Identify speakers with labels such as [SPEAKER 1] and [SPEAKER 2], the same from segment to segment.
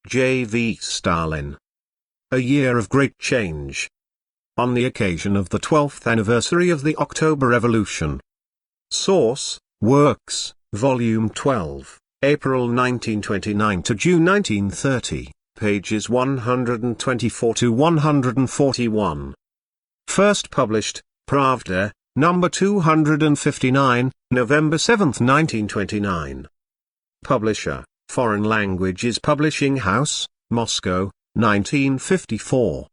[SPEAKER 1] J.V. Stalin. A year of great change. On the occasion of the 12th anniversary of the October Revolution. Source, Works, Volume 12, April 1929 to June 1930, pages 124 to 141. First published, Pravda, number 259, November 7, 1929. Publisher, Foreign Languages Publishing House, Moscow, 1954.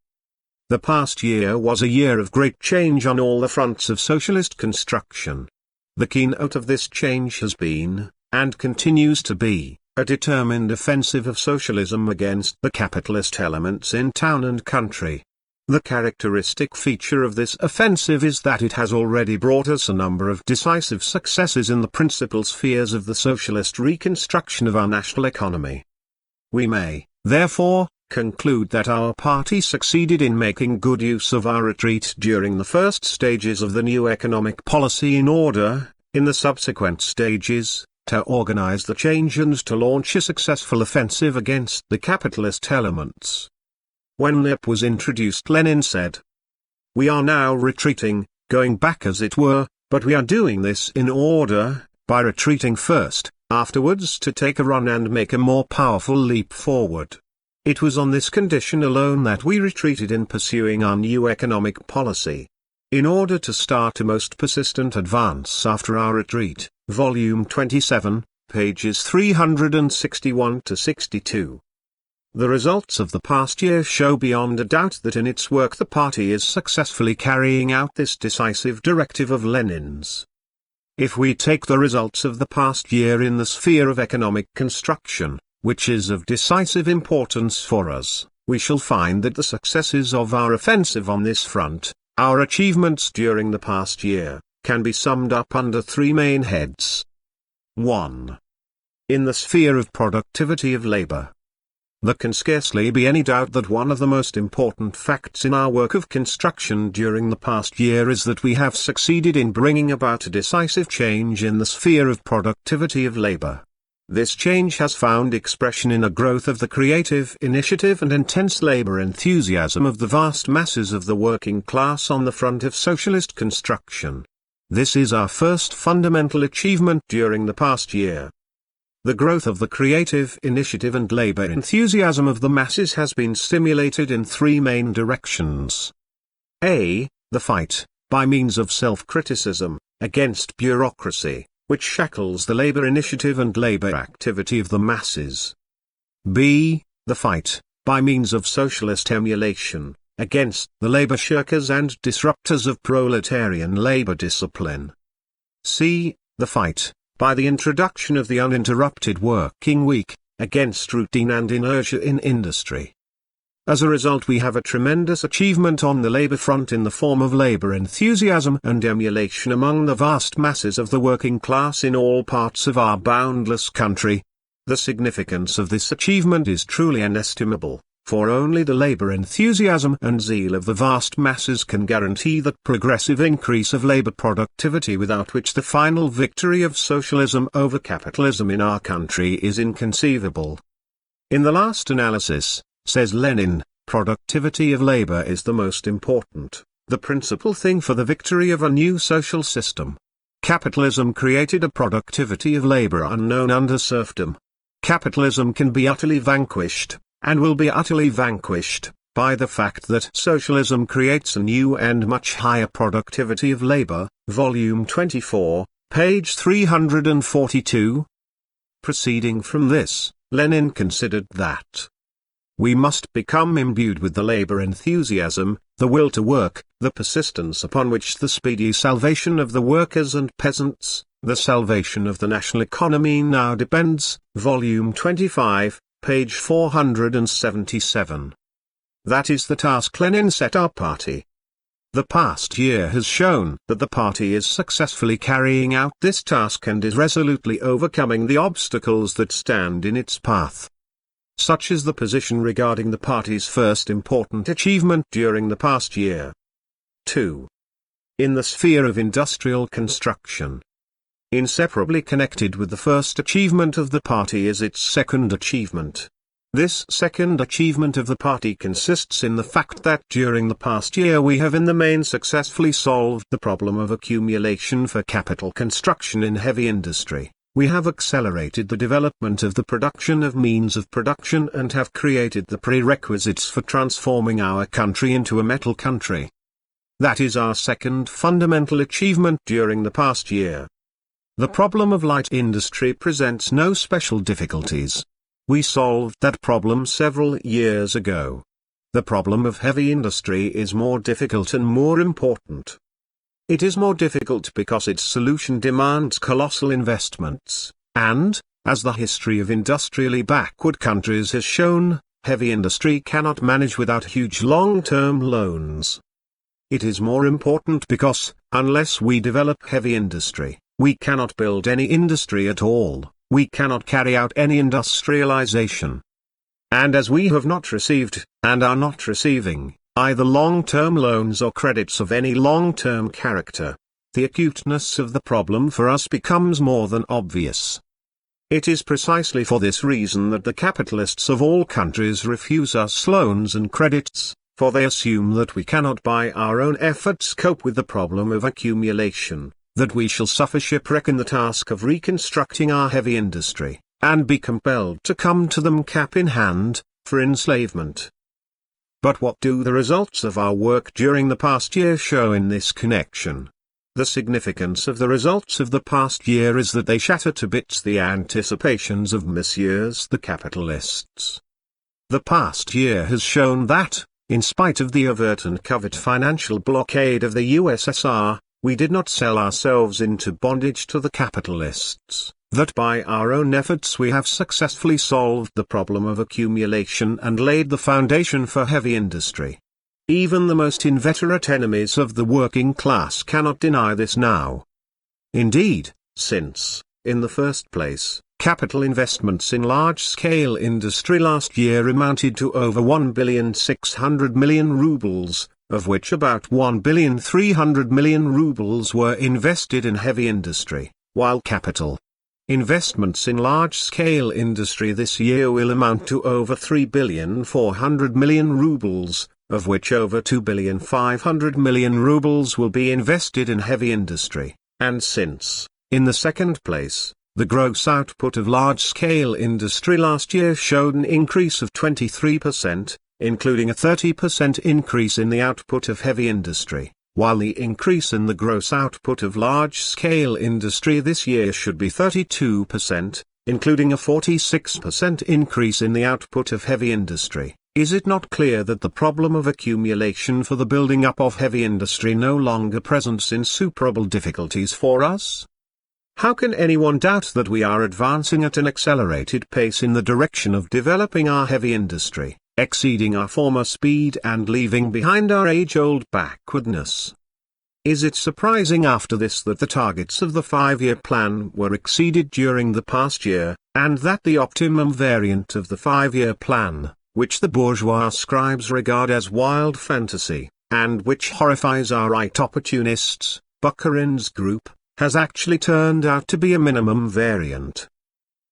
[SPEAKER 1] The past year was a year of great change on all the fronts of socialist construction. The keynote of this change has been, and continues to be, a determined offensive of socialism against the capitalist elements in town and country. The characteristic feature of this offensive is that it has already brought us a number of decisive successes in the principal spheres of the socialist reconstruction of our national economy. We may, therefore, conclude that our party succeeded in making good use of our retreat during the first stages of the new economic policy in order, in the subsequent stages, to organize the change and to launch a successful offensive against the capitalist elements. When LIP was introduced, Lenin said, "We are now retreating, going back as it were, but we are doing this in order, by retreating first, afterwards to take a run and make a more powerful leap forward." It was on this condition alone that we retreated in pursuing our new economic policy. In order to start a most persistent advance after our retreat, Volume 27, pages 361 to 62. The results of the past year show beyond a doubt that in its work the party is successfully carrying out this decisive directive of Lenin's. If we take the results of the past year in the sphere of economic construction, which is of decisive importance for us, we shall find that the successes of our offensive on this front, our achievements during the past year, can be summed up under three main heads. 1. In the sphere of productivity of labor. There can scarcely be any doubt that one of the most important facts in our work of construction during the past year is that we have succeeded in bringing about a decisive change in the sphere of productivity of labor. This change has found expression in a growth of the creative initiative and intense labor enthusiasm of the vast masses of the working class on the front of socialist construction. This is our first fundamental achievement during the past year. The growth of the creative initiative and labor enthusiasm of the masses has been stimulated in three main directions. A. The fight, by means of self-criticism, against bureaucracy, which shackles the labor initiative and labor activity of the masses. B. The fight, by means of socialist emulation, against the labor shirkers and disruptors of proletarian labor discipline. C. The fight, by the introduction of the uninterrupted working week, against routine and inertia in industry. As a result, we have a tremendous achievement on the labor front in the form of labor enthusiasm and emulation among the vast masses of the working class in all parts of our boundless country. The significance of this achievement is truly inestimable, for only the labor enthusiasm and zeal of the vast masses can guarantee that progressive increase of labor productivity without which the final victory of socialism over capitalism in our country is inconceivable. In the last analysis, says Lenin, productivity of labor is the most important, the principal thing for the victory of a new social system. Capitalism created a productivity of labor unknown under serfdom. Capitalism can be utterly vanquished, and will be utterly vanquished, by the fact that socialism creates a new and much higher productivity of labor, Volume 24, page 342. Proceeding from this, Lenin considered that we must become imbued with the labor enthusiasm, the will to work, the persistence upon which the speedy salvation of the workers and peasants, the salvation of the national economy now depends, Volume 25, page 477. That is the task Lenin set our party. The past year has shown that the party is successfully carrying out this task and is resolutely overcoming the obstacles that stand in its path. Such is the position regarding the party's first important achievement during the past year. 2. In the sphere of industrial construction. Inseparably connected with the first achievement of the party is its second achievement. This second achievement of the party consists in the fact that during the past year we have in the main successfully solved the problem of accumulation for capital construction in heavy industry. We have accelerated the development of the production of means of production and have created the prerequisites for transforming our country into a metal country. That is our second fundamental achievement during the past year. The problem of light industry presents no special difficulties. We solved that problem several years ago. The problem of heavy industry is more difficult and more important. It is more difficult because its solution demands colossal investments, and, as the history of industrially backward countries has shown, heavy industry cannot manage without huge long-term loans. It is more important because, unless we develop heavy industry, we cannot build any industry at all. We cannot carry out any industrialization. And as we have not received, and are not receiving, either long-term loans or credits of any long-term character, the acuteness of the problem for us becomes more than obvious. It is precisely for this reason that the capitalists of all countries refuse us loans and credits, for they assume that we cannot by our own efforts cope with the problem of accumulation, that we shall suffer shipwreck in the task of reconstructing our heavy industry, and be compelled to come to them cap in hand, for enslavement. But what do the results of our work during the past year show in this connection? The significance of the results of the past year is that they shatter to bits the anticipations of messieurs the capitalists. The past year has shown that, in spite of the overt and covert financial blockade of the USSR, we did not sell ourselves into bondage to the capitalists, that by our own efforts we have successfully solved the problem of accumulation and laid the foundation for heavy industry. Even the most inveterate enemies of the working class cannot deny this now. Indeed, since, in the first place, capital investments in large-scale industry last year amounted to over 1,600,000,000 rubles, of which about 1,300,000,000 rubles were invested in heavy industry, while capital investments in large-scale industry this year will amount to over 3,400,000,000 rubles, of which over 2,500,000,000 rubles will be invested in heavy industry, and since, in the second place, the gross output of large-scale industry last year showed an increase of 23%, including a 30% increase in the output of heavy industry, while the increase in the gross output of large-scale industry this year should be 32%, including a 46% increase in the output of heavy industry. Is it not clear that the problem of accumulation for the building up of heavy industry no longer presents insuperable difficulties for us? How can anyone doubt that we are advancing at an accelerated pace in the direction of developing our heavy industry, exceeding our former speed and leaving behind our age-old backwardness? Is it surprising after this that the targets of the 5-year plan were exceeded during the past year, and that the optimum variant of the 5-year plan, which the bourgeois scribes regard as wild fantasy, and which horrifies our right opportunists, Bukharin's group, has actually turned out to be a minimum variant?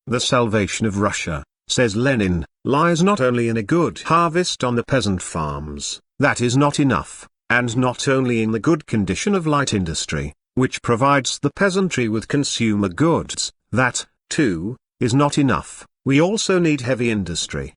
[SPEAKER 1] The salvation of Russia, says Lenin, lies not only in a good harvest on the peasant farms, that is not enough, and not only in the good condition of light industry, which provides the peasantry with consumer goods, that, too, is not enough. We also need heavy industry.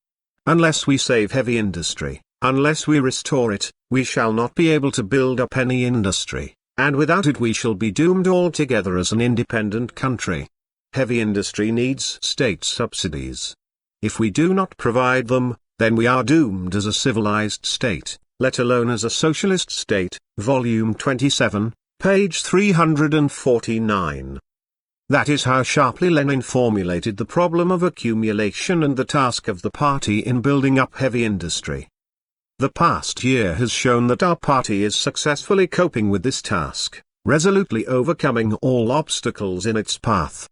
[SPEAKER 1] Unless we save heavy industry, unless we restore it, we shall not be able to build up any industry, and without it we shall be doomed altogether as an independent country. Heavy industry needs state subsidies. If we do not provide them, then we are doomed as a civilized state, let alone as a socialist state. Volume 27, page 349. That is how sharply Lenin formulated the problem of accumulation and the task of the party in building up heavy industry. The past year has shown that our party is successfully coping with this task, resolutely overcoming all obstacles in its path.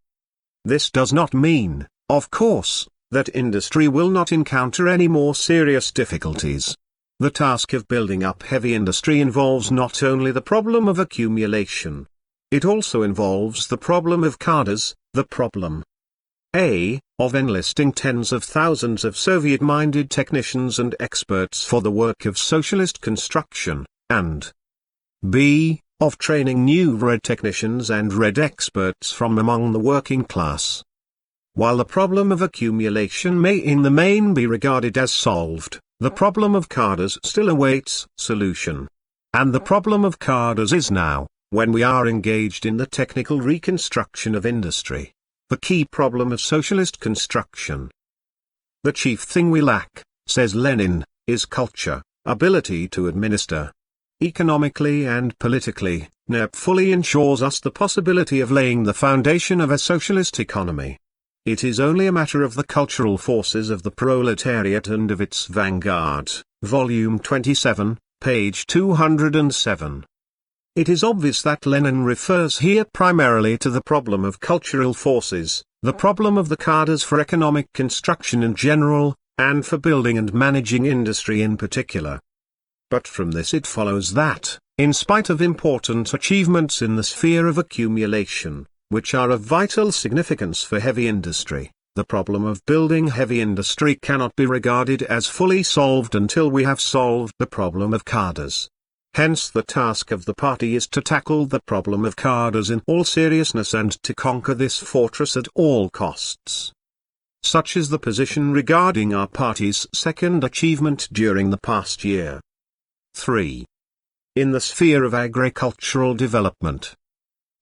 [SPEAKER 1] This does not mean, of course, that industry will not encounter any more serious difficulties. The task of building up heavy industry involves not only the problem of accumulation. It also involves the problem of cadres, the problem A. Of enlisting tens of thousands of Soviet-minded technicians and experts for the work of socialist construction, and B. Of training new red technicians and red experts from among the working class. While the problem of accumulation may in the main be regarded as solved, the problem of cadres still awaits solution. And the problem of cadres is now, when we are engaged in the technical reconstruction of industry, the key problem of socialist construction. The chief thing we lack, says Lenin, is culture, ability to administer. Economically and politically, NEP fully ensures us the possibility of laying the foundation of a socialist economy. It is only a matter of the cultural forces of the proletariat and of its vanguard. Volume 27, page 207. It is obvious that Lenin refers here primarily to the problem of cultural forces, the problem of the cadres for economic construction in general, and for building and managing industry in particular. But from this it follows that, in spite of important achievements in the sphere of accumulation, which are of vital significance for heavy industry, the problem of building heavy industry cannot be regarded as fully solved until we have solved the problem of cadres. Hence the task of the party is to tackle the problem of cadres in all seriousness and to conquer this fortress at all costs. Such is the position regarding our party's second achievement during the past year. 3. In the sphere of agricultural development.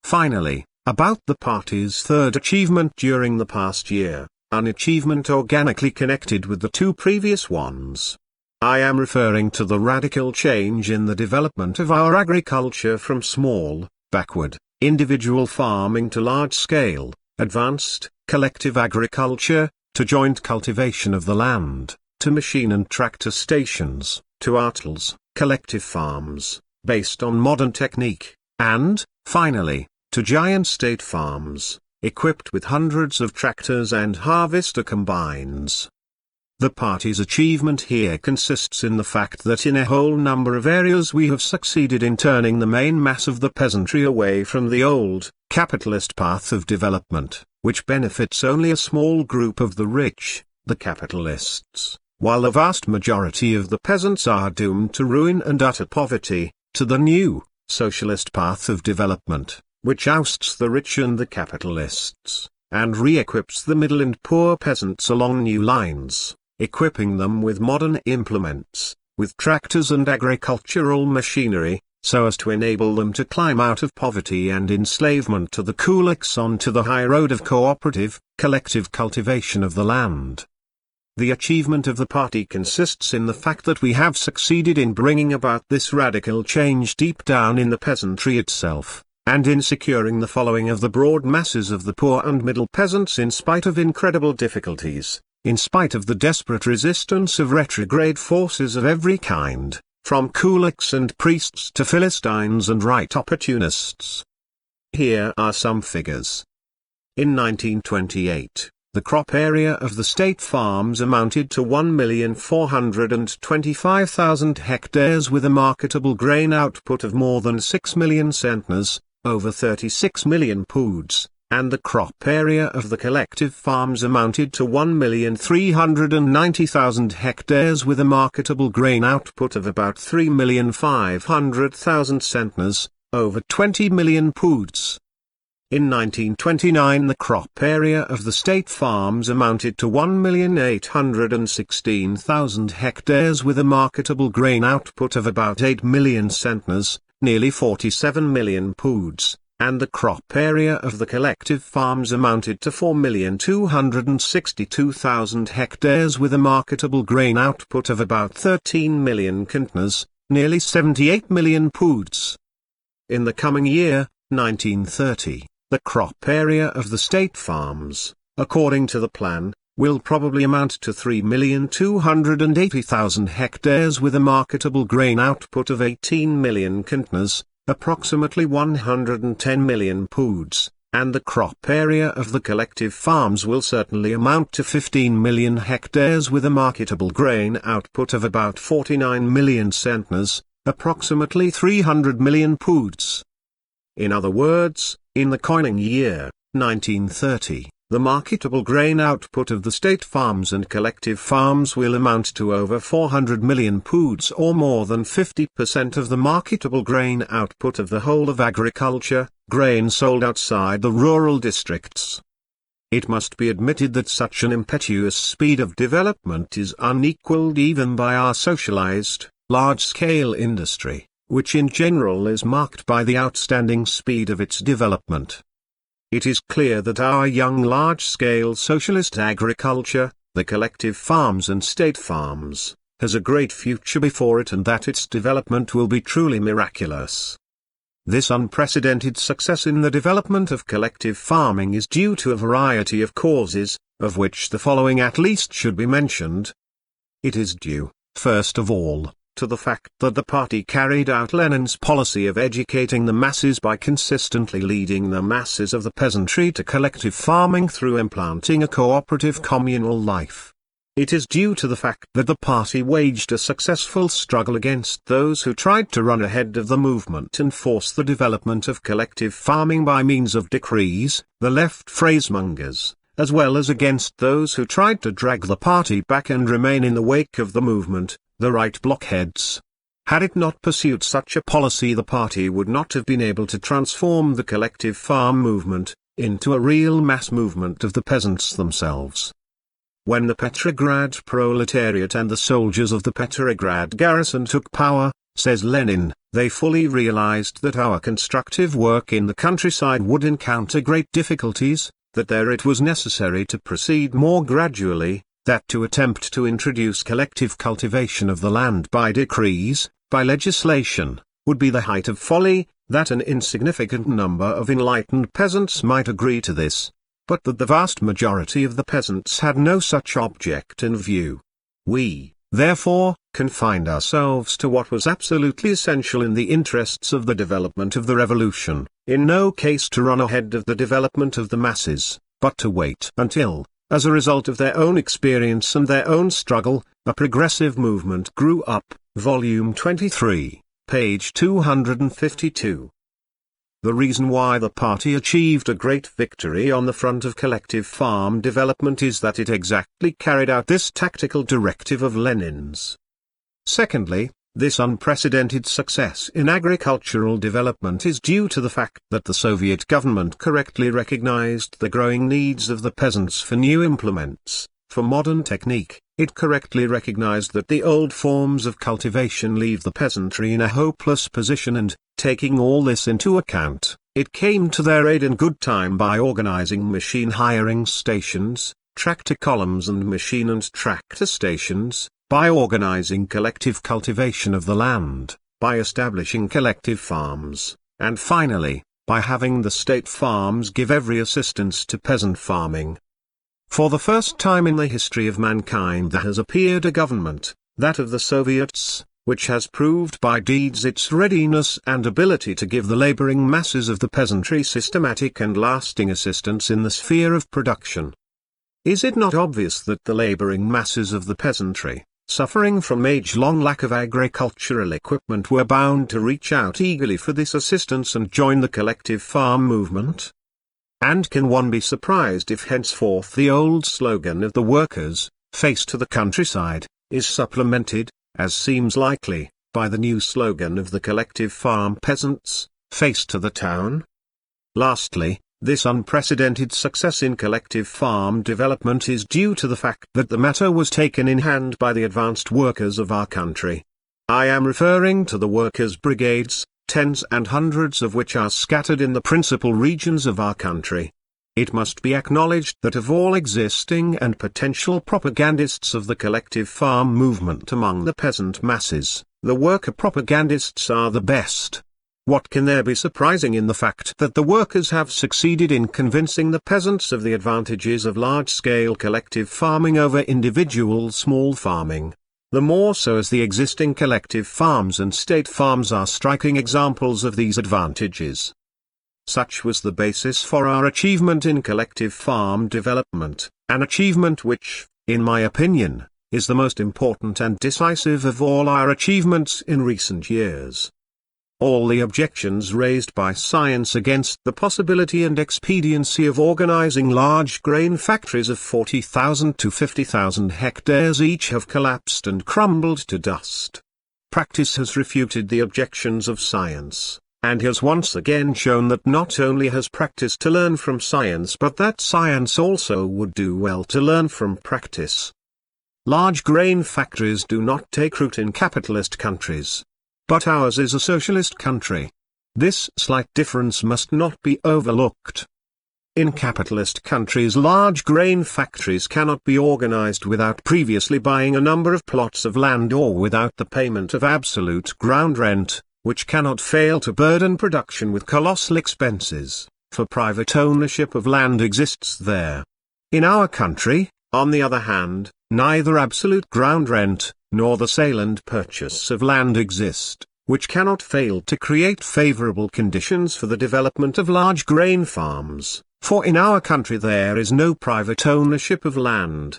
[SPEAKER 1] Finally, about the party's third achievement during the past year, an achievement organically connected with the two previous ones. I am referring to the radical change in the development of our agriculture from small, backward, individual farming to large-scale, advanced, collective agriculture, to joint cultivation of the land, to machine and tractor stations, to artels, collective farms, based on modern technique, and, finally, to giant state farms, equipped with hundreds of tractors and harvester combines. The party's achievement here consists in the fact that in a whole number of areas we have succeeded in turning the main mass of the peasantry away from the old, capitalist path of development, which benefits only a small group of the rich, the capitalists, while the vast majority of the peasants are doomed to ruin and utter poverty, to the new, socialist path of development, which ousts the rich and the capitalists, and re-equips the middle and poor peasants along new lines, equipping them with modern implements, with tractors and agricultural machinery, so as to enable them to climb out of poverty and enslavement to the kulaks onto the high road of cooperative, collective cultivation of the land. The achievement of the party consists in the fact that we have succeeded in bringing about this radical change deep down in the peasantry itself, and in securing the following of the broad masses of the poor and middle peasants in spite of incredible difficulties, in spite of the desperate resistance of retrograde forces of every kind, from kulaks and priests to Philistines and right opportunists. Here are some figures. In 1928, the crop area of the state farms amounted to 1,425,000 hectares with a marketable grain output of more than 6 million centners, over 36 million poods, and the crop area of the collective farms amounted to 1,390,000 hectares with a marketable grain output of about 3,500,000 centners, over 20 million poods. In 1929 the crop area of the state farms amounted to 1,816,000 hectares with a marketable grain output of about 8 million centners, nearly 47 million poods, and the crop area of the collective farms amounted to 4,262,000 hectares with a marketable grain output of about 13 million centners, nearly 78 million poods. In the coming year, 1930, the crop area of the state farms, according to the plan, will probably amount to 3,280,000 hectares with a marketable grain output of 18 million centners, approximately 110 million poods, and the crop area of the collective farms will certainly amount to 15 million hectares with a marketable grain output of about 49 million centners, approximately 300 million poods. In other words, in the coining year, 1930, The marketable grain output of the state farms and collective farms will amount to over 400 million poods, or more than 50% of the marketable grain output of the whole of agriculture, grain sold outside the rural districts. It must be admitted that such an impetuous speed of development is unequaled even by our socialized, large-scale industry, which in general is marked by the outstanding speed of its development. It is clear that our young large-scale socialist agriculture, the collective farms and state farms, has a great future before it, and that its development will be truly miraculous. This unprecedented success in the development of collective farming is due to a variety of causes, of which the following at least should be mentioned. It is due, first of all, to the fact that the party carried out Lenin's policy of educating the masses by consistently leading the masses of the peasantry to collective farming through implanting a cooperative communal life. It is due to the fact that the party waged a successful struggle against those who tried to run ahead of the movement and force the development of collective farming by means of decrees, the left phrasemongers, as well as against those who tried to drag the party back and remain in the wake of the movement, the right blockheads. Had it not pursued such a policy, the party would not have been able to transform the collective farm movement into a real mass movement of the peasants themselves. When the Petrograd proletariat and the soldiers of the Petrograd garrison took power, says Lenin, they fully realized that our constructive work in the countryside would encounter great difficulties, that there it was necessary to proceed more gradually, that to attempt to introduce collective cultivation of the land by decrees, by legislation, would be the height of folly, that an insignificant number of enlightened peasants might agree to this, but that the vast majority of the peasants had no such object in view. We, therefore, confined ourselves to what was absolutely essential in the interests of the development of the revolution, in no case to run ahead of the development of the masses, but to wait until, as a result of their own experience and their own struggle, a progressive movement grew up. Volume 23, page 252. The reason why the party achieved a great victory on the front of collective farm development is that it exactly carried out this tactical directive of Lenin's. Secondly, this unprecedented success in agricultural development is due to the fact that the Soviet government correctly recognized the growing needs of the peasants for new implements, for modern technique. It correctly recognized that the old forms of cultivation leave the peasantry in a hopeless position, and, taking all this into account, it came to their aid in good time by organizing machine hiring stations, tractor columns and machine and tractor stations, by organizing collective cultivation of the land, by establishing collective farms, and finally, by having the state farms give every assistance to peasant farming. For the first time in the history of mankind there has appeared a government, that of the Soviets, which has proved by deeds its readiness and ability to give the laboring masses of the peasantry systematic and lasting assistance in the sphere of production. Is it not obvious that the laboring masses of the peasantry, suffering from age-long lack of agricultural equipment, were bound to reach out eagerly for this assistance and join the collective farm movement? And can one be surprised if henceforth the old slogan of the workers, "Face to the countryside," is supplemented, as seems likely, by the new slogan of the collective farm peasants, "Face to the town"? Lastly, this unprecedented success in collective farm development is due to the fact that the matter was taken in hand by the advanced workers of our country. I am referring to the workers' brigades, tens and hundreds of which are scattered in the principal regions of our country. It must be acknowledged that of all existing and potential propagandists of the collective farm movement among the peasant masses, the worker propagandists are the best. What can there be surprising in the fact that the workers have succeeded in convincing the peasants of the advantages of large-scale collective farming over individual small farming? The more so as the existing collective farms and state farms are striking examples of these advantages. Such was the basis for our achievement in collective farm development, an achievement which, in my opinion, is the most important and decisive of all our achievements in recent years. all the objections raised by science against the possibility and expediency of organizing large grain factories of 40,000 to 50,000 hectares each have collapsed and crumbled to dust. Practice has refuted the objections of science, and has once again shown that not only has practice to learn from science but that science also would do well to learn from practice. Large grain factories do not take root in capitalist countries. But ours is a socialist country. This slight difference must not be overlooked. In capitalist countries, large grain factories cannot be organized without previously buying a number of plots of land or without the payment of absolute ground rent, which cannot fail to burden production with colossal expenses, for private ownership of land exists there. In our country, on the other hand, neither absolute ground rent, nor the sale and purchase of land exist, which cannot fail to create favorable conditions for the development of large grain farms, for in our country there is no private ownership of land.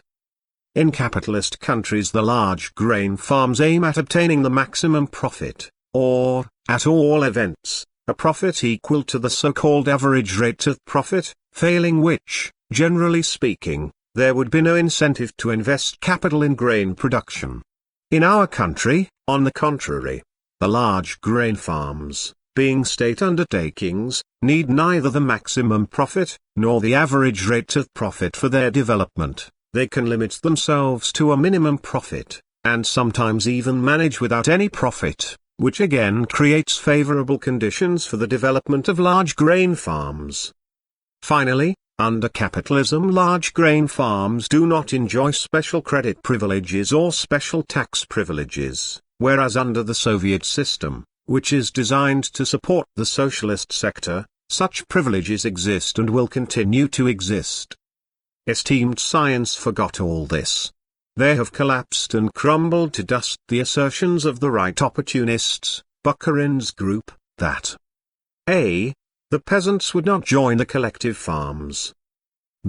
[SPEAKER 1] In capitalist countries the large grain farms aim at obtaining the maximum profit, or, at all events, a profit equal to the so-called average rate of profit, failing which, generally speaking, there would be no incentive to invest capital in grain production. In our country, on the contrary, the large grain farms, being state undertakings, need neither the maximum profit, nor the average rate of profit for their development. They can limit themselves to a minimum profit, and sometimes even manage without any profit, which again creates favorable conditions for the development of large grain farms. Finally, under capitalism large grain farms do not enjoy special credit privileges or special tax privileges, whereas under the Soviet system, which is designed to support the socialist sector, such privileges exist and will continue to exist. Esteemed science forgot all this. There have collapsed and crumbled to dust the assertions of the right opportunists, Bukharin's group, that a. the peasants would not join the collective farms.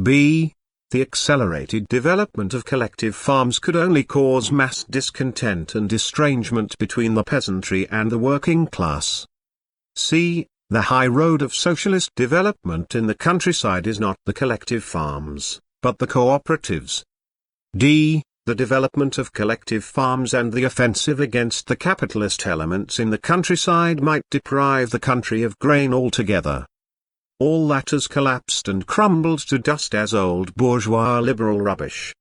[SPEAKER 1] b. the accelerated development of collective farms could only cause mass discontent and estrangement between the peasantry and the working class. c. the high road of socialist development in the countryside is not the collective farms, but the cooperatives. d. the development of collective farms and the offensive against the capitalist elements in the countryside might deprive the country of grain altogether. All that has collapsed and crumbled to dust as old bourgeois liberal rubbish.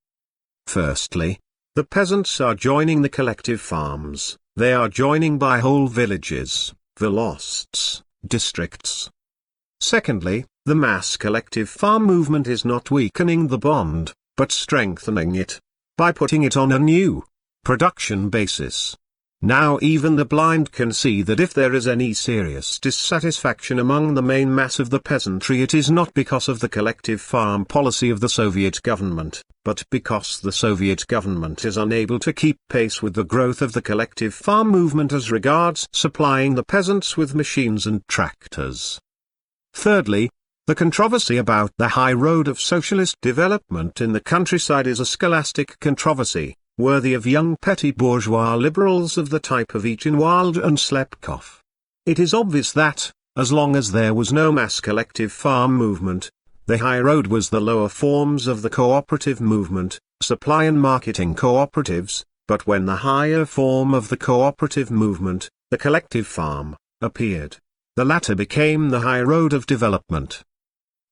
[SPEAKER 1] Firstly, the peasants are joining the collective farms, they are joining by whole villages, volosts, districts. Secondly, the mass collective farm movement is not weakening the bond, but strengthening it, by putting it on a new production basis. Now even the blind can see that if there is any serious dissatisfaction among the main mass of the peasantry, it is not because of the collective farm policy of the Soviet government, but because the Soviet government is unable to keep pace with the growth of the collective farm movement as regards supplying the peasants with machines and tractors. Thirdly, the controversy about the high road of socialist development in the countryside is a scholastic controversy, worthy of young petty bourgeois liberals of the type of Eichenwald and Slepkov. It is obvious that, as long as there was no mass collective farm movement, the high road was the lower forms of the cooperative movement, supply and marketing cooperatives, but when the higher form of the cooperative movement, the collective farm, appeared, the latter became the high road of development.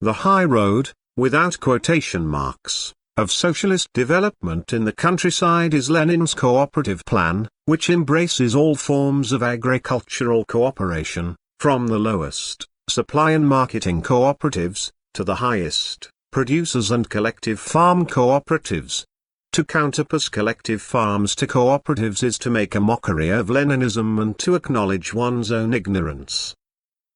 [SPEAKER 1] The high road, without quotation marks, of socialist development in the countryside is Lenin's cooperative plan, which embraces all forms of agricultural cooperation, from the lowest, supply and marketing cooperatives, to the highest, producers and collective farm cooperatives. To counterpose collective farms to cooperatives is to make a mockery of Leninism and to acknowledge one's own ignorance.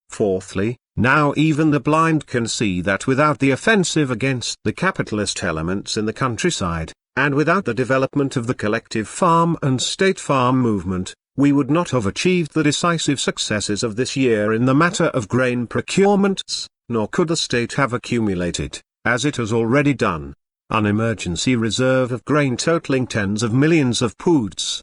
[SPEAKER 1] Fourthly, now even the blind can see that without the offensive against the capitalist elements in the countryside, and without the development of the collective farm and state farm movement, we would not have achieved the decisive successes of this year in the matter of grain procurements, nor could the state have accumulated, as it has already done, an emergency reserve of grain totaling tens of millions of poods.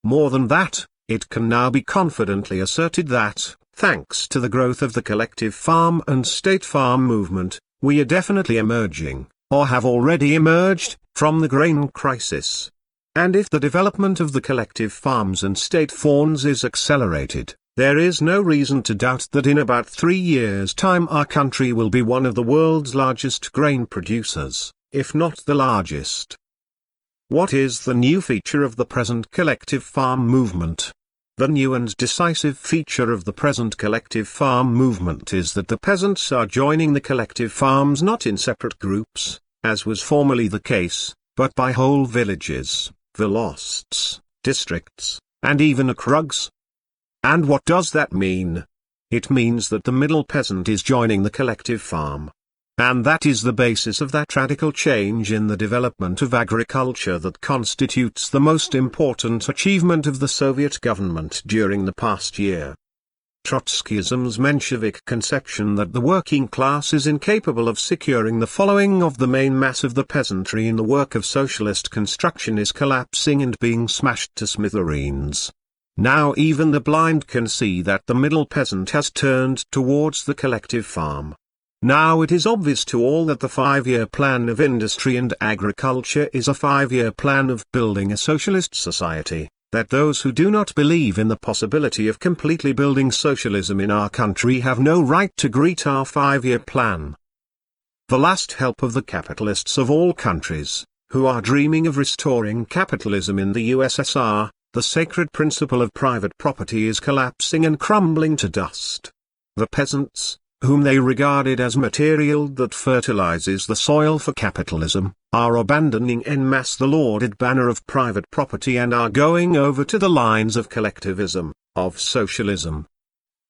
[SPEAKER 1] More than that, it can now be confidently asserted that, thanks to the growth of the collective farm and state farm movement, we are definitely emerging, or have already emerged, from the grain crisis. And if the development of the collective farms and state farms is accelerated, there is no reason to doubt that in about 3 years' time our country will be one of the world's largest grain producers, if not the largest. What is the new feature of the present collective farm movement? The new and decisive feature of the present collective farm movement is that the peasants are joining the collective farms not in separate groups, as was formerly the case, but by whole villages, volosts, districts, and even okrugs. And what does that mean? It means that the middle peasant is joining the collective farm. And that is the basis of that radical change in the development of agriculture that constitutes the most important achievement of the Soviet government during the past year. Trotskyism's Menshevik conception that the working class is incapable of securing the following of the main mass of the peasantry in the work of socialist construction is collapsing and being smashed to smithereens. Now even the blind can see that the middle peasant has turned towards the collective farm. Now it is obvious to all that the 5-year plan of industry and agriculture is a 5-year plan of building a socialist society, that those who do not believe in the possibility of completely building socialism in our country have no right to greet our 5-year plan. The last help of the capitalists of all countries, who are dreaming of restoring capitalism in the USSR, the sacred principle of private property is collapsing and crumbling to dust. The peasants, whom they regarded as material that fertilizes the soil for capitalism, are abandoning en masse the lauded banner of private property and are going over to the lines of collectivism, of socialism.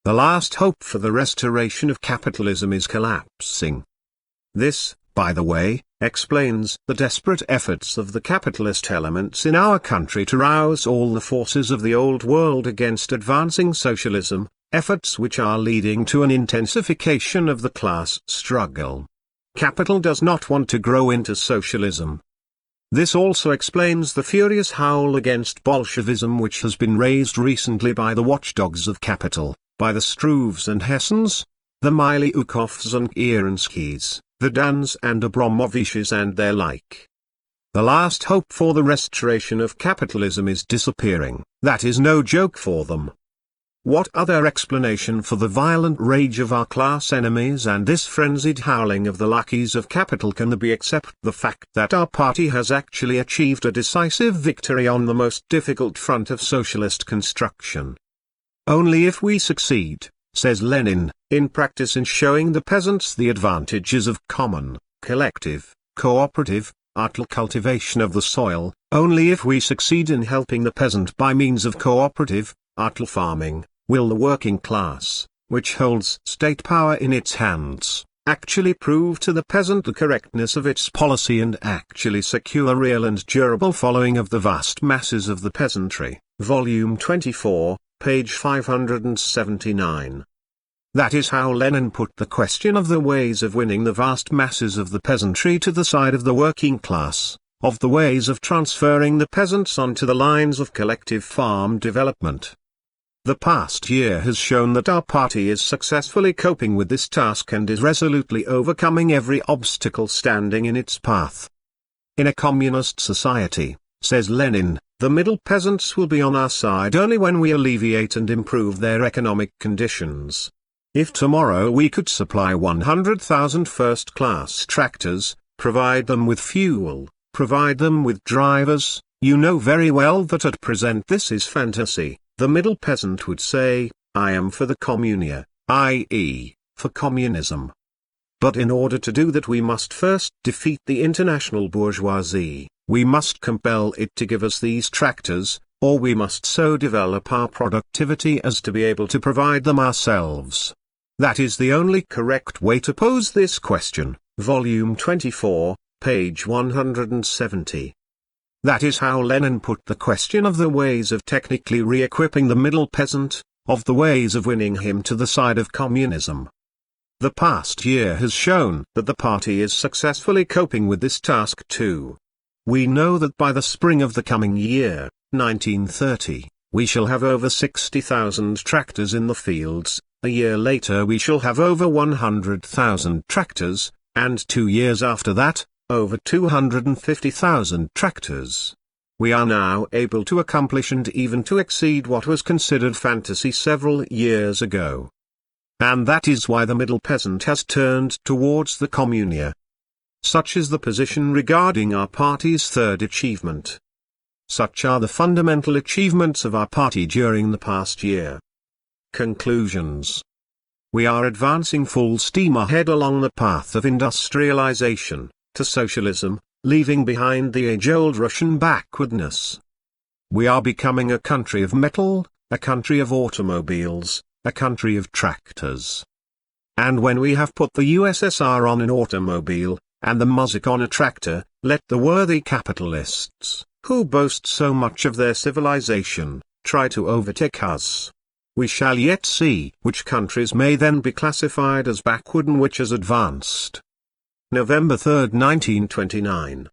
[SPEAKER 1] The last hope for the restoration of capitalism is collapsing. This, by the way, explains the desperate efforts of the capitalist elements in our country to rouse all the forces of the old world against advancing socialism, efforts which are leading to an intensification of the class struggle. Capital does not want to grow into socialism. This also explains the furious howl against Bolshevism which has been raised recently by the watchdogs of capital, by the Struves and Hessens, the Miliukovs and Kerenskys, the Dans and Abramoviches and their like. The last hope for the restoration of capitalism is disappearing. That is no joke for them. What other explanation for the violent rage of our class enemies and this frenzied howling of the lackeys of capital can there be except the fact that our party has actually achieved a decisive victory on the most difficult front of socialist construction? Only if we succeed, says Lenin, in practice in showing the peasants the advantages of common, collective, cooperative, artificial cultivation of the soil, only if we succeed in helping the peasant by means of cooperative, artificial farming, will the working class, which holds state power in its hands, actually prove to the peasant the correctness of its policy and actually secure a real and durable following of the vast masses of the peasantry. Volume 24, page 579. That is how Lenin put the question of the ways of winning the vast masses of the peasantry to the side of the working class, of the ways of transferring the peasants onto the lines of collective farm development. The past year has shown that our party is successfully coping with this task and is resolutely overcoming every obstacle standing in its path. In a communist society, says Lenin, the middle peasants will be on our side only when we alleviate and improve their economic conditions. If tomorrow we could supply 100,000 first-class tractors, provide them with fuel, provide them with drivers, you know very well that at present this is fantasy. The middle peasant would say, I am for the communia, i.e., for communism. But in order to do that we must first defeat the international bourgeoisie, we must compel it to give us these tractors, or we must so develop our productivity as to be able to provide them ourselves. That is the only correct way to pose this question. Volume 24, page 170. That is how Lenin put the question of the ways of technically re-equipping the middle peasant, of the ways of winning him to the side of communism. The past year has shown that the party is successfully coping with this task too. We know that by the spring of the coming year, 1930, We shall have over 60,000 tractors in the fields, a year later we shall have over 100,000 tractors, and 2 years after that, over 250,000 tractors. We are now able to accomplish and even to exceed what was considered fantasy several years ago. And that is why the middle peasant has turned towards the communia. Such is the position regarding our party's third achievement. Such are the fundamental achievements of our party during the past year. Conclusions. We are advancing full steam ahead along the path of industrialization, to socialism, leaving behind the age-old Russian backwardness. We are becoming a country of metal, a country of automobiles, a country of tractors. And when we have put the USSR on an automobile, and the Mossack on a tractor, let the worthy capitalists, who boast so much of their civilization, try to overtake us. We shall yet see which countries may then be classified as backward and which as advanced. November 3, 1929.